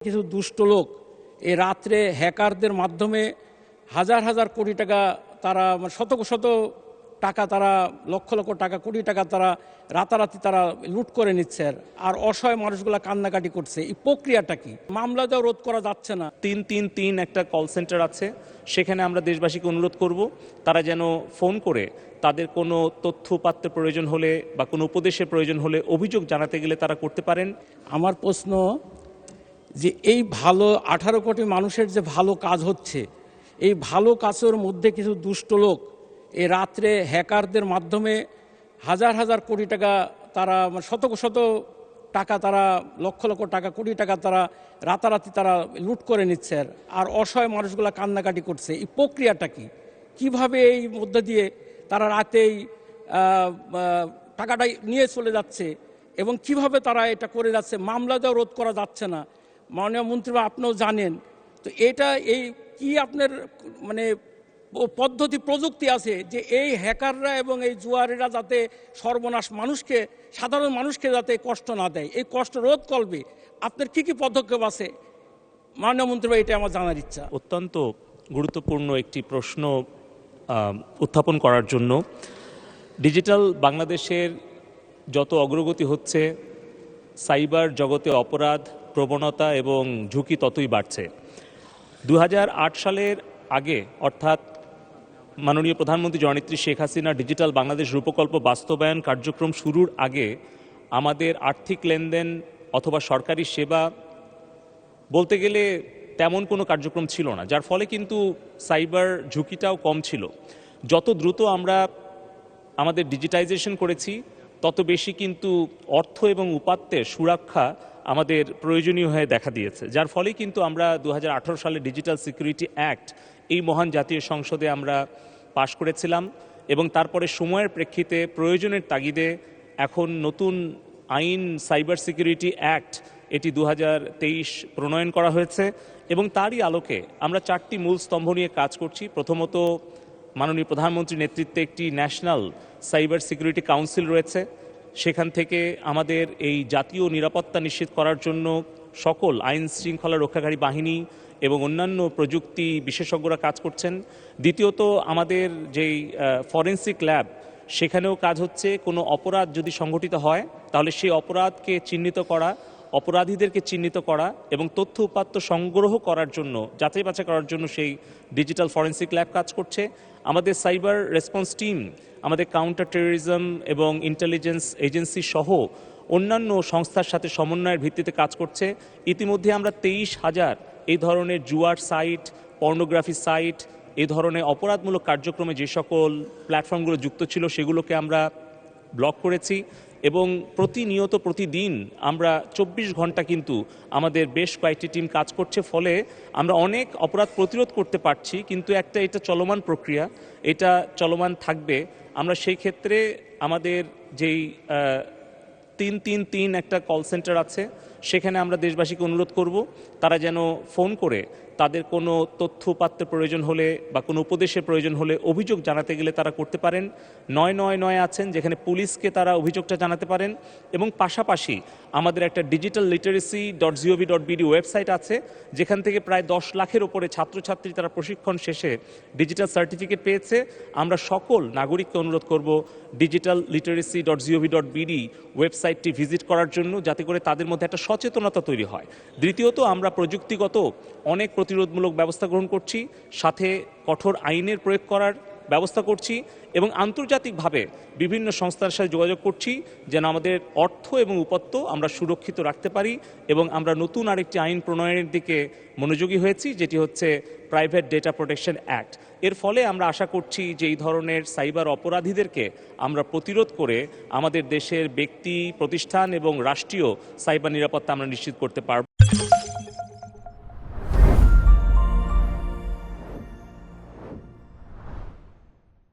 কিছু দুষ্ট লোক এই রাত্রে হ্যাকারদের মাধ্যমে হাজার হাজার কোটি টাকা তারা শত শত টাকা তারা লক্ষ লক্ষ টাকা কোটি টাকা তারা রাতারাতি তারা লুট করে নিচ্ছে আর অসহায় মানুষগুলা কান্নাকাটি করছে। এই প্রক্রিয়াটা কি? মামলাটাও রোধ করা যাচ্ছে না। ৩৩৩ একটা কল সেন্টার আছে, সেখানে আমরা দেশবাসীকে অনুরোধ করব তারা যেন ফোন করে তাদের কোনো তথ্য উপাত্তের প্রয়োজন হলে বা কোনো উপদেশের প্রয়োজন হলে অভিযোগ জানাতে গেলে তারা করতে পারেন। আমার প্রশ্ন যে এই ভালো 18 কোটি মানুষের যে ভালো কাজ হচ্ছে, এই ভালো কাজের মধ্যে কিছু দুষ্ট লোক এই রাত্রে হ্যাকারদের মাধ্যমে হাজার হাজার কোটি টাকা তারা শত শত টাকা তারা লক্ষ লক্ষ টাকা কোটি টাকা তারা রাতারাতি তারা লুট করে নিচ্ছে আর অসহায় মানুষগুলা কান্নাকাটি করছে। এই প্রক্রিয়াটা কি? কিভাবে এই মধ্যে দিয়ে তারা রাতেই টাকাটা নিয়ে চলে যাচ্ছে এবং কিভাবে তারা এটা করে যাচ্ছে? মামলাটাও রোধ করা যাচ্ছে না। মাননীয় মন্ত্রী, আপনিও জানেন তো এটা এই কি আপনার পদ্ধতি প্রযুক্তি আছে যে এই হ্যাকাররা এবং এই জুয়ারিরা যাতে সর্বনাশ মানুষকে, সাধারণ মানুষকে যাতে কষ্ট না দেয়, এই কষ্ট রোধ করবে আপনার কি কি পদক্ষেপ আছে মাননীয় মন্ত্রী? এটা আমার জানার ইচ্ছা। অত্যন্ত গুরুত্বপূর্ণ একটি প্রশ্ন উত্থাপন করার জন্য। ডিজিটাল বাংলাদেশের যত অগ্রগতি হচ্ছে, সাইবার জগতে অপরাধ প্রবণতা এবং ঝুঁকি ততই বাড়ছে। 2008 সালের আগে, অর্থাৎ মাননীয় প্রধানমন্ত্রী জননেত্রী শেখ হাসিনা ডিজিটাল বাংলাদেশ রূপকল্প বাস্তবায়ন কার্যক্রম শুরুর আগে আমাদের আর্থিক লেনদেন অথবা সরকারি সেবা বলতে গেলে তেমন কোনো কার্যক্রম ছিল না, যার ফলে কিন্তু সাইবার ঝুঁকিটাও কম ছিল। যত দ্রুত আমরা আমাদের ডিজিটাইজেশন করেছি, তত বেশি কিন্তু অর্থ এবং উপাত্তের সুরক্ষা আমাদের প্রয়োজনীয় হয়ে দেখা দিয়েছে, যার ফলে কিন্তু আমরা 2018 সালে ডিজিটাল সিকিউরিটি অ্যাক্ট এই মহান জাতীয় সংসদে আমরা পাশ করেছিলাম এবং তারপরে সময়ের প্রেক্ষিতে প্রয়োজনের তাগিদে এখন নতুন আইন সাইবার সিকিউরিটি অ্যাক্ট এটি 2023 প্রণয়ন করা হয়েছে এবং তারই আলোকে আমরা 4টি মূল স্তম্ভ নিয়ে কাজ করছি। প্রথমত, মাননীয় প্রধানমন্ত্রীর নেতৃত্বে একটি ন্যাশনাল সাইবার সিকিউরিটি কাউন্সিল রয়েছে। সেখান থেকে আমাদের এই জাতীয় নিরাপত্তা নিশ্চিত করার জন্য সকল আইন শৃঙ্খলা রক্ষাকারী বাহিনী এবং অন্যান্য প্রযুক্তি বিশেষজ্ঞরা কাজ করছেন। দ্বিতীয়ত, আমাদের যেই ফরেন্সিক ল্যাব, সেখানেও কাজ হচ্ছে। কোনো অপরাধ যদি সংঘটিত হয় তাহলে সেই অপরাধকে চিহ্নিত করা, অপরাধীদেরকে চিহ্নিত করা এবং তথ্য উপাত্ত সংগ্রহ করার জন্য, যাচাই বাছাই করার জন্য সেই ডিজিটাল ফরেন্সিক ল্যাব কাজ করছে। আমাদের সাইবার রেসপন্স টিম আমাদের কাউন্টার টেররিজম এবং ইন্টেলিজেন্স এজেন্সি সহ অন্যান্য সংস্থার সাথে সমন্বয়ের ভিত্তিতে কাজ করছে। ইতিমধ্যে আমরা 23,000 এই ধরনের জুয়ার সাইট, পর্নোগ্রাফি সাইট, এই ধরনের অপরাধমূলক কার্যক্রমে যে সকল প্ল্যাটফর্মগুলো যুক্ত ছিল সেগুলোকে আমরা ব্লক করেছি এবং প্রতিনিয়ত প্রতিদিন আমরা 24 ঘন্টা কিন্তু আমাদের বেশ কয়েকটি টিম কাজ করছে। ফলে আমরা অনেক অপরাধ প্রতিরোধ করতে পারছি, কিন্তু এটা চলমান প্রক্রিয়া, এটা চলমান থাকবে। আমরা সেই ক্ষেত্রে আমাদের যেই ৩৩৩ একটা কল সেন্টার আছে, সেখানে আমরা দেশবাসীকে অনুরোধ করব তারা যেন ফোন করে তাদের কোনো তথ্য উপাত্তের প্রয়োজন হলে বা কোনো উপদেশের প্রয়োজন হলে অভিযোগ জানাতে গেলে তারা করতে পারেন। 999 আছেন, যেখানে পুলিশকে তারা অভিযোগটা জানাতে পারেন এবং পাশাপাশি আমাদের একটা digital-literacy.gov.bd ওয়েবসাইট আছে, যেখান থেকে প্রায় 10 লাখের ওপরে ছাত্রছাত্রী তারা প্রশিক্ষণ শেষে ডিজিটাল সার্টিফিকেট পেয়েছে। আমরা সকল নাগরিককে অনুরোধ করব digital-literacy.gov.bd ওয়েবসাইটটি ভিজিট করার জন্য, যাতে করে তাদের মধ্যে একটা সচেতনতা তৈরি হয়। দ্বিতীয়ত, আমরা প্রযুক্তিগত অনেক প্রতিরোধমূলক ব্যবস্থা গ্রহণ করছি, সাথে কঠোর আইনের প্রয়োগ করার ব্যবস্থা করছি এবং আন্তর্জাতিকভাবে বিভিন্ন সংস্থার সাথে যোগাযোগ করছি যেন আমাদের অর্থ এবং উপাত্ত আমরা সুরক্ষিত রাখতে পারি। এবং আমরা নতুন আরেকটি আইন প্রণয়নের দিকে মনোযোগী হয়েছি, যেটি হচ্ছে প্রাইভেট ডেটা প্রোটেকশন অ্যাক্ট। এর ফলে আমরা আশা করছি যে এই ধরনের সাইবার অপরাধীদেরকে আমরা প্রতিরোধ করে আমাদের দেশের ব্যক্তি, প্রতিষ্ঠান এবং রাষ্ট্রীয় সাইবার নিরাপত্তা আমরা নিশ্চিত করতে পারব।